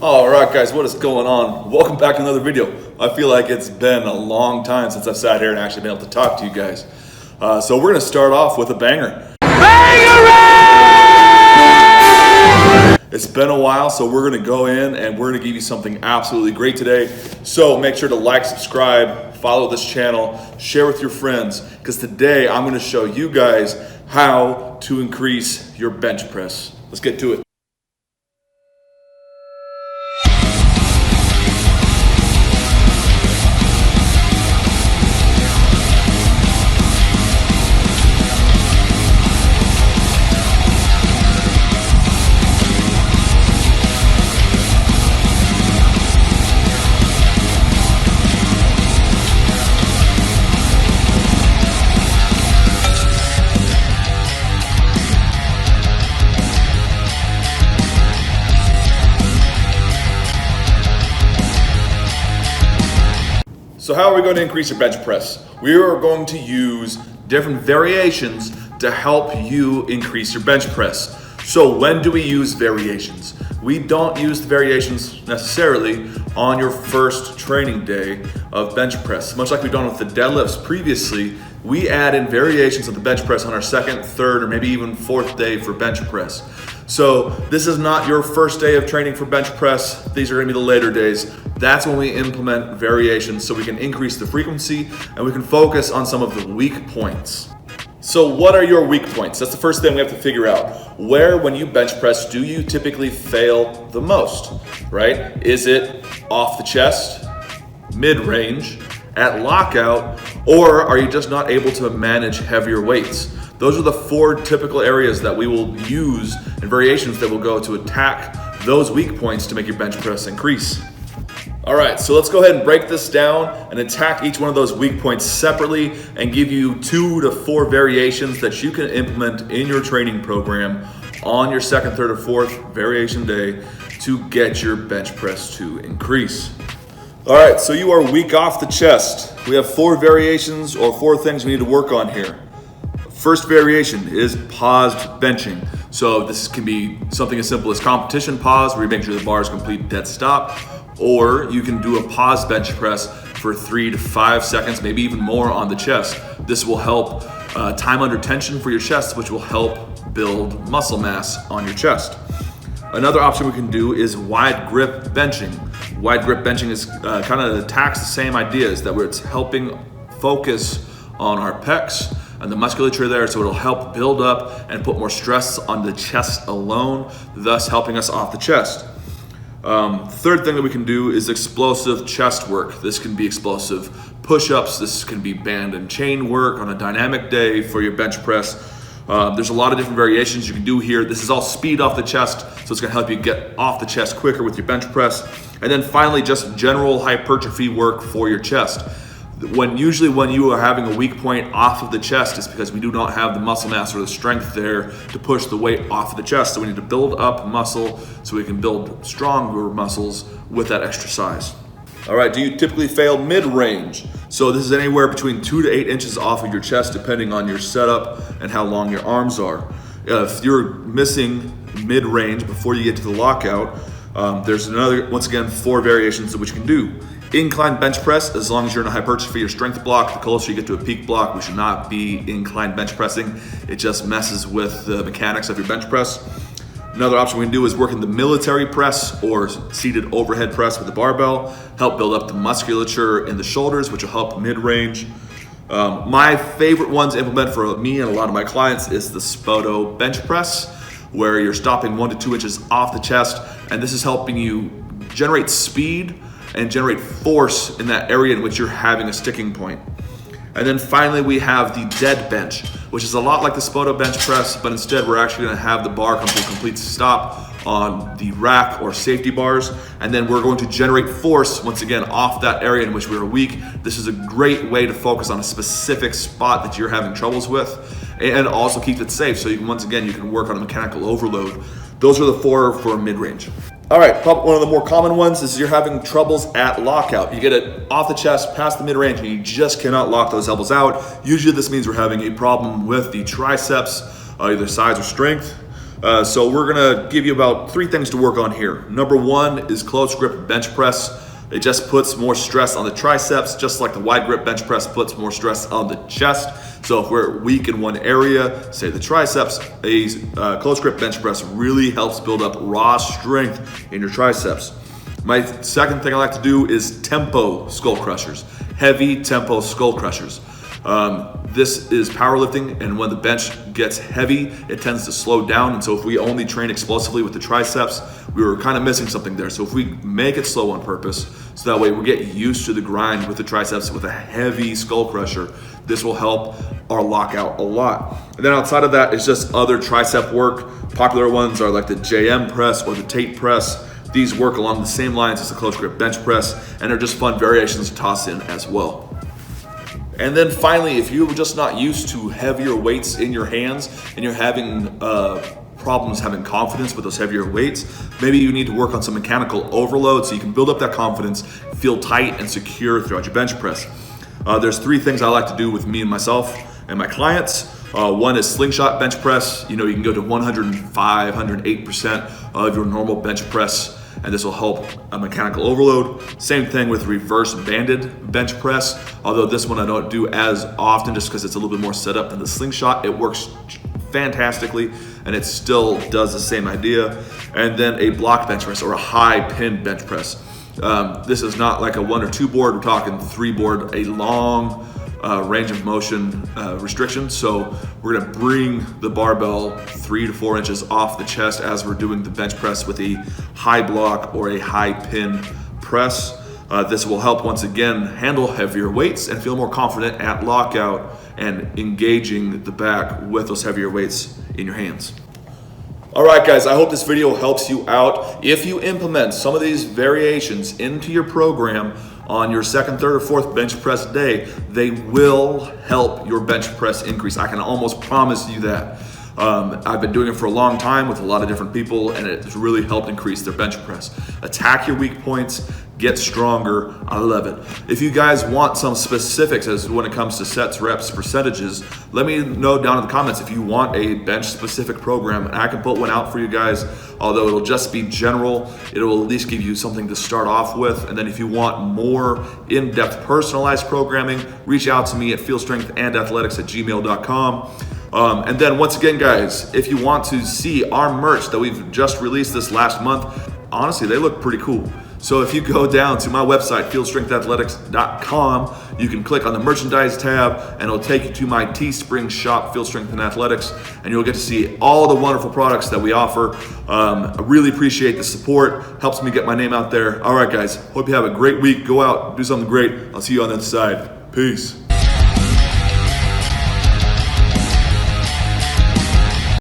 All right, guys, what is going on? Welcome back to another video. I feel like it's been a long time since I've sat here and actually been able to talk to you guys. So we're gonna start off with a banger. It's been a while, so we're gonna go in and we're gonna give you something absolutely great today. So make sure to like, subscribe, follow this channel, share with your friends, because today I'm gonna show you guys how to increase your bench press. Let's get to it. So how are we going to increase your bench press? We are going to use different variations to help you increase your bench press. So when do we use variations? We don't use the variations necessarily on your first training day of bench press. Much like we've done with the deadlifts previously, we add in variations of the bench press on our second, third, or maybe even fourth day for bench press. So this is not your first day of training for bench press. These are gonna be the later days. That's when we implement variations so we can increase the frequency and we can focus on some of the weak points. So what are your weak points? That's the first thing we have to figure out. Where, when you bench press, do you typically fail the most, right? Is it off the chest, mid-range, at lockout, or are you just not able to manage heavier weights? Those are the four typical areas that we will use and variations that will go to attack those weak points to make your bench press increase. All right, so let's go ahead and break this down and attack each one of those weak points separately and give you 2 to 4 variations that you can implement in your training program on your second, third, or fourth variation day to get your bench press to increase. All right, so you are weak off the chest. We have 4 variations or 4 things we need to work on here. First variation is paused benching. So this can be something as simple as competition pause, where you make sure the bar is complete dead stop, or you can do a pause bench press for 3 to 5 seconds, maybe even more on the chest. This will help time under tension for your chest, which will help build muscle mass on your chest. Another option we can do is wide grip benching. Wide grip benching is kind of attacks the same ideas, that it's helping focus on our pecs and the musculature there, so it'll help build up and put more stress on the chest alone, thus helping us off the chest. Third thing that we can do is explosive chest work. This can be explosive push-ups, this can be band and chain work on a dynamic day for your bench press. There's a lot of different variations you can do here. This is all speed off the chest, so it's gonna help you get off the chest quicker with your bench press. And then finally, just general hypertrophy work for your chest. Usually when you are having a weak point off of the chest, it's because we do not have the muscle mass or the strength there to push the weight off of the chest. So we need to build up muscle so we can build stronger muscles with that extra size. All right, do you typically fail mid-range? So this is anywhere between 2 to 8 inches off of your chest, depending on your setup and how long your arms are. If you're missing mid-range before you get to the lockout, there's another, once again, 4 variations that which you can do. Incline bench press, as long as you're in a hypertrophy or strength block. The closer you get to a peak block, we should not be incline bench pressing. It just messes with the mechanics of your bench press. Another option we can do is work in the military press or seated overhead press with the barbell, help build up the musculature in the shoulders, which will help mid-range. My favorite ones to implement for me and a lot of my clients is the Spoto bench press, where you're stopping 1 to 2 inches off the chest, and this is helping you generate speed and generate force in that area in which you're having a sticking point. And then finally, we have the dead bench, which is a lot like the Spoto bench press, but instead we're actually gonna have the bar come to a complete stop on the rack or safety bars, and then we're going to generate force once again off that area in which we are weak. This is a great way to focus on a specific spot that you're having troubles with, and also keep it safe, so you can, once again, you can work on a mechanical overload. Those are the 4 for mid-range. All right, probably one of the more common ones is you're having troubles at lockout. You get it off the chest, past the mid-range, and you just cannot lock those elbows out. Usually this means we're having a problem with the triceps, either size or strength. So we're gonna give you about 3 things to work on here. Number 1 is close grip bench press. It just puts more stress on the triceps, just like the wide grip bench press puts more stress on the chest. So if we're weak in one area, say the triceps, a close grip bench press really helps build up raw strength in your triceps. My second thing I like to do is tempo skull crushers, heavy tempo skull crushers. This is powerlifting, and when the bench gets heavy, it tends to slow down. And so if we only train explosively with the triceps, we were kind of missing something there. So if we make it slow on purpose, so that way we get used to the grind with the triceps with a heavy skull crusher, this will help our lockout a lot. And then outside of that, it's just other tricep work. Popular ones are like the JM press or the Tate press. These work along the same lines as the close grip bench press, and they're just fun variations to toss in as well. And then finally, if you're just not used to heavier weights in your hands and you're having problems having confidence with those heavier weights, maybe you need to work on some mechanical overload so you can build up that confidence, feel tight and secure throughout your bench press. There's 3 things I like to do with me and myself and my clients. One is slingshot bench press. You can go to 105, 108% of your normal bench press, and this will help a mechanical overload. Same thing with reverse banded bench press, although this one I don't do as often just because it's a little bit more set up than the slingshot. It works fantastically and it still does the same idea. And then a block bench press or a high pin bench press. This is not like a 1 or 2 board, we're talking 3 board, a long range of motion restriction. So we're gonna bring the barbell 3 to 4 inches off the chest as we're doing the bench press with a high block or a high pin press. This will help once again handle heavier weights and feel more confident at lockout and engaging the back with those heavier weights in your hands. All right, guys, I hope this video helps you out. If you implement some of these variations into your program on your 2nd, 3rd, or 4th bench press day, they will help your bench press increase. I can almost promise you that. I've been doing it for a long time with a lot of different people, and it's really helped increase their bench press. Attack your weak points, get stronger. I love it. If you guys want some specifics as when it comes to sets, reps, percentages, let me know down in the comments if you want a bench specific program, and I can put one out for you guys. Although it'll just be general, it will at least give you something to start off with. And then if you want more in-depth personalized programming, reach out to me at fieldstrengthandathletics@gmail.com. And then once again, guys, if you want to see our merch that we've just released this last month, honestly, they look pretty cool. So if you go down to my website, fieldstrengthathletics.com, you can click on the merchandise tab and it'll take you to my Teespring shop, Field Strength and Athletics, and you'll get to see all the wonderful products that we offer. I really appreciate the support. Helps me get my name out there. All right, guys, hope you have a great week. Go out, do something great. I'll see you on the other side. Peace.